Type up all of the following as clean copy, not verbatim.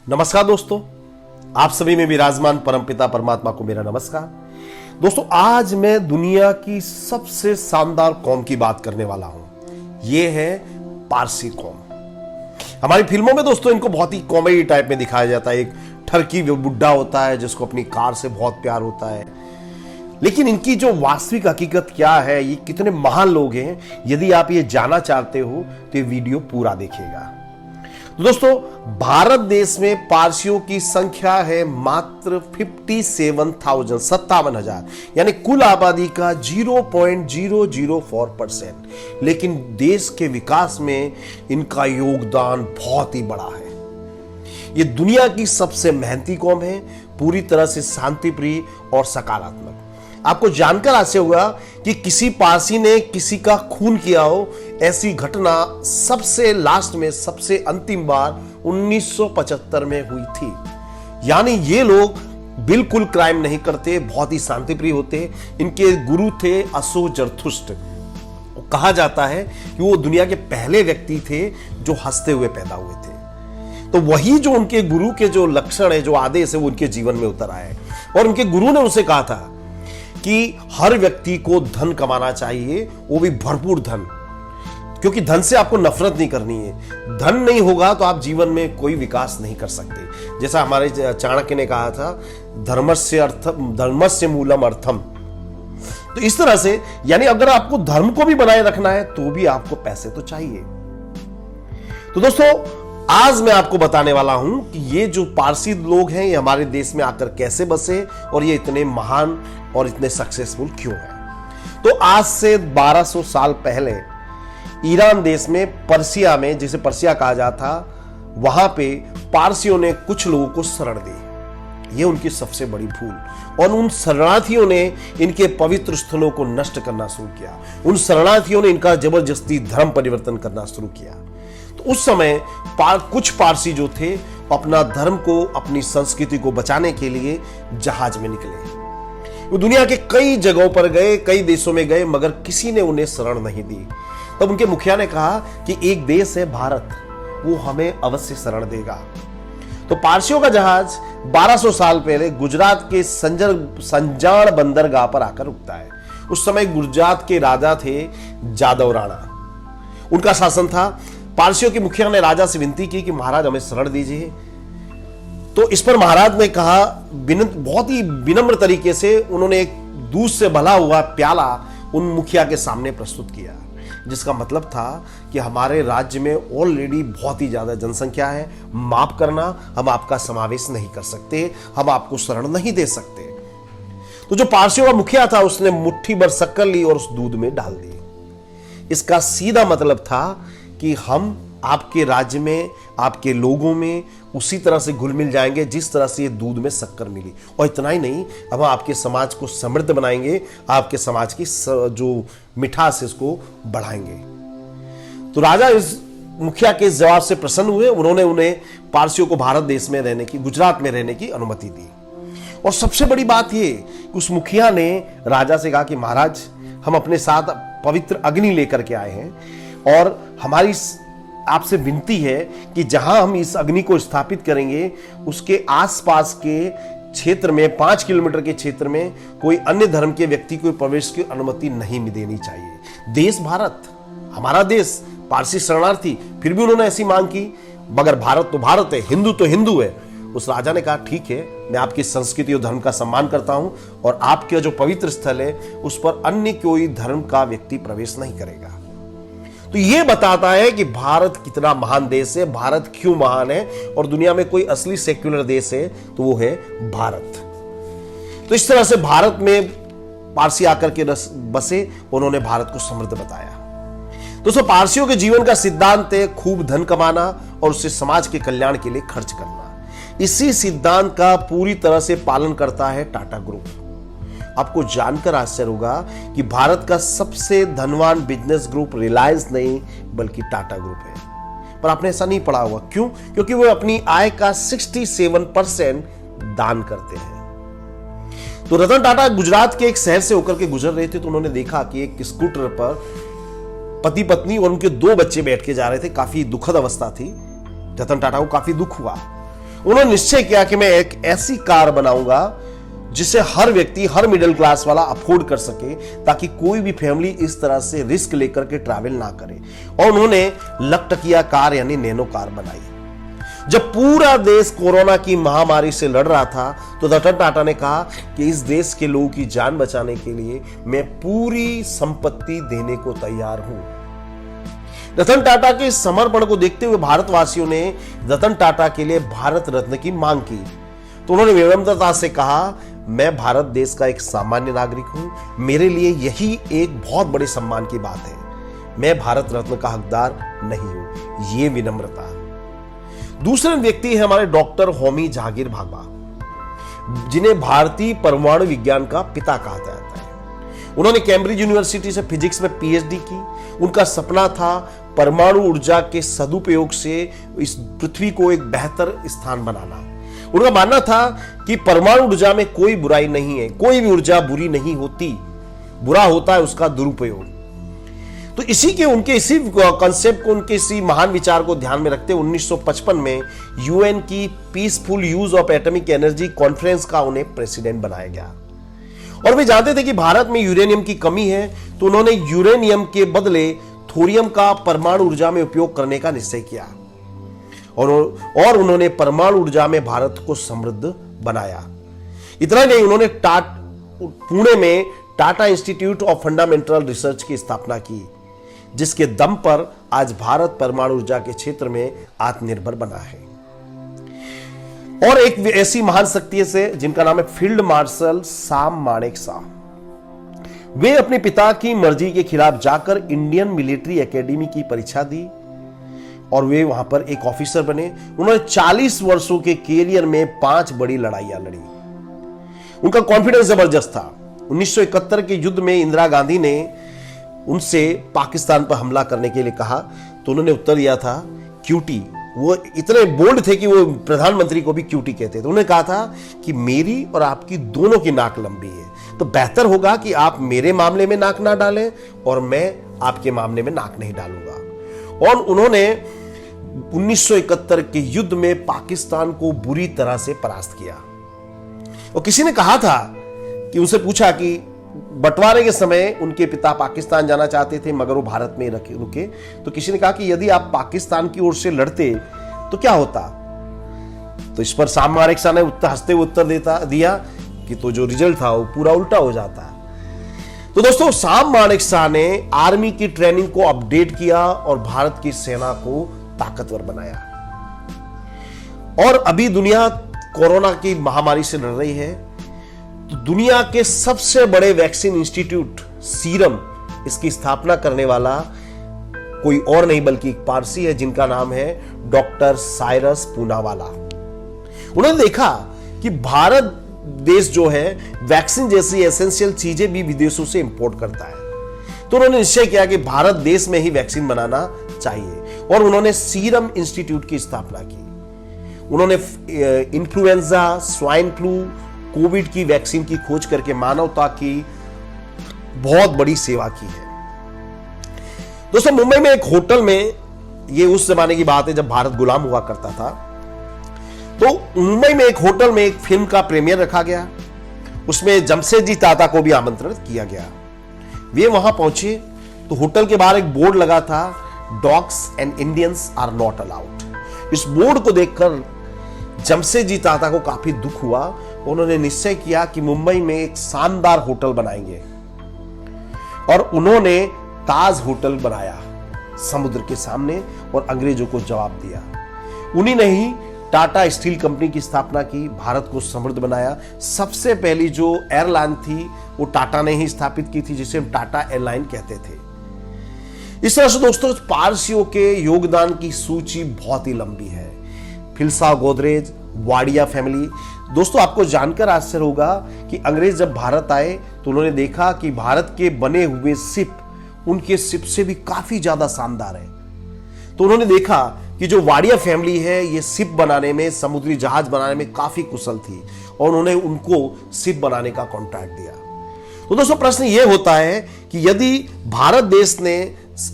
नमस्कार दोस्तों, आप सभी में विराजमान परमपिता परमात्मा को मेरा नमस्कार। दोस्तों, आज मैं दुनिया की सबसे शानदार कौम की बात करने वाला हूं। यह है पारसी कौम। हमारी फिल्मों में दोस्तों इनको बहुत ही कॉमेडी टाइप में दिखाया जाता है। एक ठरकी बुड्ढा होता है जिसको अपनी कार से बहुत प्यार होता है, लेकिन इनकी जो वास्तविक हकीकत क्या है, ये कितने महान लोग हैं, यदि आप ये जानना चाहते हो तो ये वीडियो पूरा देखिएगा। तो दोस्तों, भारत देश में पारसियों की संख्या है मात्र 57,000, यानी कुल आबादी का 0.004%। लेकिन देश के विकास में इनका योगदान बहुत ही बड़ा है। ये दुनिया की सबसे मेहनती कौम है, पूरी तरह से शांतिप्रिय और सकारात्मक। आपको जानकर आश्चर्य होगा कि किसी पारसी ने किसी का खून किया हो, ऐसी घटना सबसे लास्ट में सबसे अंतिम बार 1975 में हुई थी। यानी ये लोग बिल्कुल क्राइम नहीं करते, बहुत ही शांतिप्रिय होते। इनके गुरु थे अशोक जरथुष्ट। कहा जाता है कि वो दुनिया के पहले व्यक्ति थे जो हंसते हुए पैदा हुए थे। तो वही जो उनके गुरु के जो लक्षण है, जो आदेश है, वो उनके जीवन में उतर आए। और उनके गुरु ने उनसे कहा था कि हर व्यक्ति को धन कमाना चाहिए, वो भी भरपूर धन, क्योंकि धन से आपको नफरत नहीं करनी है। धन नहीं होगा तो आप जीवन में कोई विकास नहीं कर सकते। जैसा हमारे चाणक्य ने कहा था, धर्मस्य मूलम अर्थम। तो इस तरह से, यानी अगर आपको धर्म को भी बनाए रखना है तो भी आपको पैसे तो चाहिए। तो दोस्तों, आज मैं आपको बताने वाला हूं कि ये जो पारसी लोग हैं, ये हमारे देश में आकर कैसे बसे और ये इतने महान और इतने सक्सेसफुल क्यों हैं। तो आज से 1200 साल पहले ईरान देश में, पर्सिया में, जिसे पर्सिया कहा जाता, वहां पे पारसियों ने कुछ लोगों को शरण दी। ये उनकी सबसे बड़ी भूल। और उन शरणार्थियों ने इनके पवित्र स्थलों को नष्ट करना शुरू किया। उन शरणार्थियों ने इनका जबरदस्ती धर्म परिवर्तन करना शुरू किया। तो उस समय कुछ पारसी जो थे, अपना धर्म को, अपनी संस्कृति को बचाने के लिए जहाज में निकले। वो दुनिया के कई जगहों पर गए, कई देशों में गए, मगर किसी ने उन्हें शरण नहीं दी। तब उनके मुखिया ने कहा कि एक देश है भारत, वो हमें अवश्य शरण देगा। तो पारसियों का जहाज 1200 साल पहले गुजरात के संजाण बंदरगाह पर आकर रुकता है। उस समय गुजरात के राजा थे जादव राणा, उनका शासन था। पारसियों के मुखिया ने राजा से विनती की कि महाराज हमें शरण दीजिए। तो इस पर महाराज ने कहा, बहुत ही विनम्र तरीके से उन्होंने एक दूध से भला हुआ प्याला उन मुखिया के सामने प्रस्तुत किया, जिसका मतलब था कि हमारे राज्य में ऑलरेडी बहुत ही ज्यादा जनसंख्या है, माफ करना, हम आपका समावेश नहीं कर सकते, हम आपको शरण नहीं दे सकते। तो जो पारसियों का मुखिया था, उसने मुट्ठी भर शक्कर ली और उस दूध में डाल दी। इसका सीधा मतलब था कि हम आपके राज्य में, आपके लोगों में उसी तरह से घुल मिल जाएंगे जिस तरह से ये दूध में शक्कर मिली। और इतना ही नहीं, हम आपके समाज को समृद्ध बनाएंगे, आपके समाज की जो मिठास है इसको बढ़ाएंगे। तो राजा इस मुखिया के जवाब से प्रसन्न हुए। उन्होंने उन्हें पारसियों को भारत देश में रहने की, गुजरात में रहने की अनुमति दी। और सबसे बड़ी बात ये, उस मुखिया ने राजा से कहा कि महाराज, हम अपने साथ पवित्र अग्नि लेकर के आए हैं और हमारी आपसे विनती है कि जहां हम इस अग्नि को स्थापित करेंगे, उसके आसपास के क्षेत्र में, 5 किलोमीटर के क्षेत्र में कोई अन्य धर्म के व्यक्ति को प्रवेश की अनुमति नहीं देनी चाहिए। देश भारत, हमारा देश, पारसी शरणार्थी, फिर भी उन्होंने ऐसी मांग की। मगर भारत तो भारत है, हिंदू तो हिंदू है। उस राजा ने कहा, ठीक है, मैं आपकी संस्कृति और धर्म का सम्मान करता हूं और आपके जो पवित्र स्थल है उस पर अन्य कोई धर्म का व्यक्ति प्रवेश नहीं करेगा। तो यह बताता है कि भारत कितना महान देश है, भारत क्यों महान है, और दुनिया में कोई असली सेक्युलर देश है तो वो है भारत। तो इस तरह से भारत में पारसी आकर के बसे, उन्होंने भारत को समृद्ध बताया। दोस्तों, पारसियों के जीवन का सिद्धांत है खूब धन कमाना और उससे समाज के कल्याण के लिए खर्च करना। इसी सिद्धांत का पूरी तरह से पालन करता है टाटा ग्रुप। आपको जानकर आश्चर्य होगा कि भारत का सबसे धनवान बिजनेस ग्रुप रिलायंस नहीं बल्कि टाटा ग्रुप है। पर आपने ऐसा नहीं पढ़ा होगा, क्यों? क्योंकि वो अपनी आय का 67% दान करते हैं। तो रतन टाटा गुजरात के एक शहर से होकर के गुजर रहे थे, तो उन्होंने देखा कि एक स्कूटर पर पति पत्नी और उनके 2 बच्चे बैठ के जा रहे थे। काफी दुखद अवस्था थी। रतन टाटा को काफी दुख हुआ। उन्होंने निश्चय किया कि मैं एक ऐसी कार बनाऊंगा जिसे हर व्यक्ति, हर मिडिल क्लास वाला अफोर्ड कर सके, ताकि कोई भी फैमिली इस तरह से रिस्क लेकर के ट्रैवल ना करे। और उन्होंने लखटकिया कार यानी नैनो कार बनाई। जब पूरा देश कोरोना की महामारी से लड़ रहा था तो रतन टाटा ने कहा कि इस देश के लोगों की जान बचाने के लिए मैं पूरी संपत्ति देने को तैयार हूं। रतन टाटा के समर्पण को देखते हुए भारतवासियों ने रतन टाटा के लिए भारत रत्न की मांग की। तो उन्होंने विनम्रता से कहा, मैं भारत देश का एक सामान्य नागरिक हूं, मेरे लिए यही एक बहुत बड़े सम्मान की बात है। मैं भारत रत्न का हकदार नहीं हूं। यह विनम्रता। दूसरे व्यक्ति है हमारे डॉक्टर होमी जहांगीर भाभा, जिन्हें भारतीय परमाणु विज्ञान का पिता कहा जाता है। उन्होंने कैम्ब्रिज यूनिवर्सिटी से फिजिक्स में पीएचडी की। उनका सपना था परमाणु ऊर्जा के सदुपयोग से इस पृथ्वी को एक बेहतर स्थान बनाना। उनका मानना था कि परमाणु ऊर्जा में कोई बुराई नहीं है, कोई भी ऊर्जा बुरी नहीं होती, बुरा होता है उसका दुरुपयोग। तो उनके इसी कॉन्सेप्ट को, उनके इसी महान विचार को ध्यान में रखते 1955 में यूएन की peaceful use of atomic energy conference का उन्हें प्रेसिडेंट बनाया गया। और वे जानते थे कि भारत में यूरेनियम की कमी है, तो उन्होंने यूरेनियम के बदले थोरियम का परमाणु ऊर्जा में उपयोग करने का निश्चय किया। और उन्होंने परमाणु ऊर्जा में भारत को समृद्ध बनाया। इतना नहीं, उन्होंने पुणे में Tata institute of fundamental research की स्थापना की, जिसके दम पर आज भारत परमाणु ऊर्जा के क्षेत्र में आत्मनिर्भर बना है। और एक ऐसी महान शक्ति से जिनका नाम है फील्ड मार्शल सैम मानेकशॉ। वे अपने पिता की मर्जी के खिलाफ जाकर इंडियन मिलिट्री एकेडमी की परीक्षा दी और वे वहां पर एक ऑफिसर बने। उन्होंने 40 वर्षों के कैरियर में 5 बड़ी लड़ाइयां लड़ी। उनका कॉन्फिडेंस जबरदस्त था। 1971 के युद्ध में इंदिरा गांधी ने उनसे पाकिस्तान पर हमला करने के लिए कहा, तो उन्होंने उत्तर दिया था क्यूटी। वो इतने बोल्ड थे कि वो प्रधानमंत्री को भी क्यूटी कहते थे। उन्होंने कहा था कि मेरी और आपकी दोनों की नाक लंबी है, तो बेहतर होगा कि आप मेरे मामले में नाक ना डालें और मैं आपके मामले में नाक नहीं डालूंगा। और उन्होंने 1971 के युद्ध में पाकिस्तान को बुरी तरह से परास्त किया। और किसी ने कहा था कि उनसे पूछा कि बंटवारे के समय उनके पिता पाकिस्तान जाना चाहते थे मगर वो भारत में रुके। तो किसी ने कहा कि यदि आप पाकिस्तान की ओर से लड़ते तो क्या होता। तो इस पर सैम मानेकशॉ ने हंसते हुए उत्तर दिया कि तो जो रिजल्ट था वो पूरा उल्टा हो जाता। तो दोस्तों, सैम मानेकशॉ ने आर्मी की ट्रेनिंग को अपडेट किया और भारत की सेना को ताकतवर बनाया। और अभी दुनिया कोरोना की महामारी से लड़ रही है, तो दुनिया के सबसे बड़े वैक्सीन इंस्टीट्यूट सीरम, इसकी स्थापना करने वाला कोई और नहीं बल्कि एक पारसी है जिनका नाम है डॉक्टर साइरस पूनावाला। उन्होंने देखा कि भारत देश जो है वैक्सीन जैसी एसेंशियल चीजें भी विदेशों से इंपोर्ट करता है, तो उन्होंने निश्चय किया कि भारत देश में ही वैक्सीन बनाना चाहिए और उन्होंने सीरम इंस्टीट्यूट की स्थापना की। उन्होंने इन्फ्लुएंजा, स्वाइन फ्लू, कोविड की वैक्सीन की खोज करके मानवता की बहुत बड़ी सेवा की है। दोस्तों, मुंबई में एक होटल में, ये उस जमाने की बात है जब भारत गुलाम हुआ करता था, तो मुंबई में एक होटल में एक फिल्म का प्रीमियर रखा गया। उसमें जमशेदजी टाटा को भी आमंत्रित किया गया। वे वहां पहुंचे तो होटल के बाहर एक बोर्ड लगा था, dogs and Indians are not allowed. इस बोर्ड को देखकर जमशेदजी टाटा को काफी दुख हुआ। उन्होंने निश्चय किया कि मुंबई में एक शानदार होटल बनाएंगे और उन्होंने ताज होटल बनाया समुद्र के सामने और अंग्रेजों को जवाब दिया। उन्हीं ने ही टाटा स्टील कंपनी की स्थापना की, भारत को समृद्ध बनाया। सबसे पहली जो एयरलाइन थी वो टाटा ने ही स्थापित की थी, जिसे हम टाटा एयरलाइन कहते थे। इस तरह से दोस्तों, पारसियों के योगदान की सूची बहुत ही लंबी है। फिलसा गोदरेज, वाडिया फैमिली। दोस्तों, आपको जानकर आश्चर्य होगा कि अंग्रेज जब भारत आए तो उन्होंने देखा कि भारत के बने हुए शिप उनके शिप से भी काफी ज्यादा शानदार है। तो उन्होंने देखा कि जो वाडिया फैमिली है ये शिप बनाने में, समुद्री जहाज बनाने में काफी कुशल थी और उन्होंने उनको शिप बनाने का कॉन्ट्रैक्ट दिया। तो दोस्तों, प्रश्न ये होता है कि यदि भारत देश ने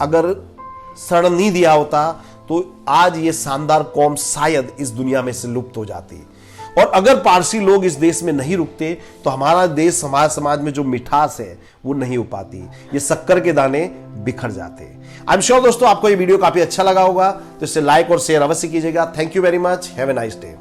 अगर शरण नहीं दिया होता तो तो आज ये शानदार कौम शायद इस दुनिया में से लुप्त हो जाती। और अगर पारसी लोग इस देश में नहीं रुकते तो हमारा देश, समाज में जो मिठास है वो नहीं हो पाती, ये शक्कर के दाने बिखर जाते। आई एम श्योर दोस्तों आपको ये वीडियो काफी अच्छा लगा होगा, तो इसे लाइक और शेयर अवश्य कीजिएगा। Thank you very much, have a nice day.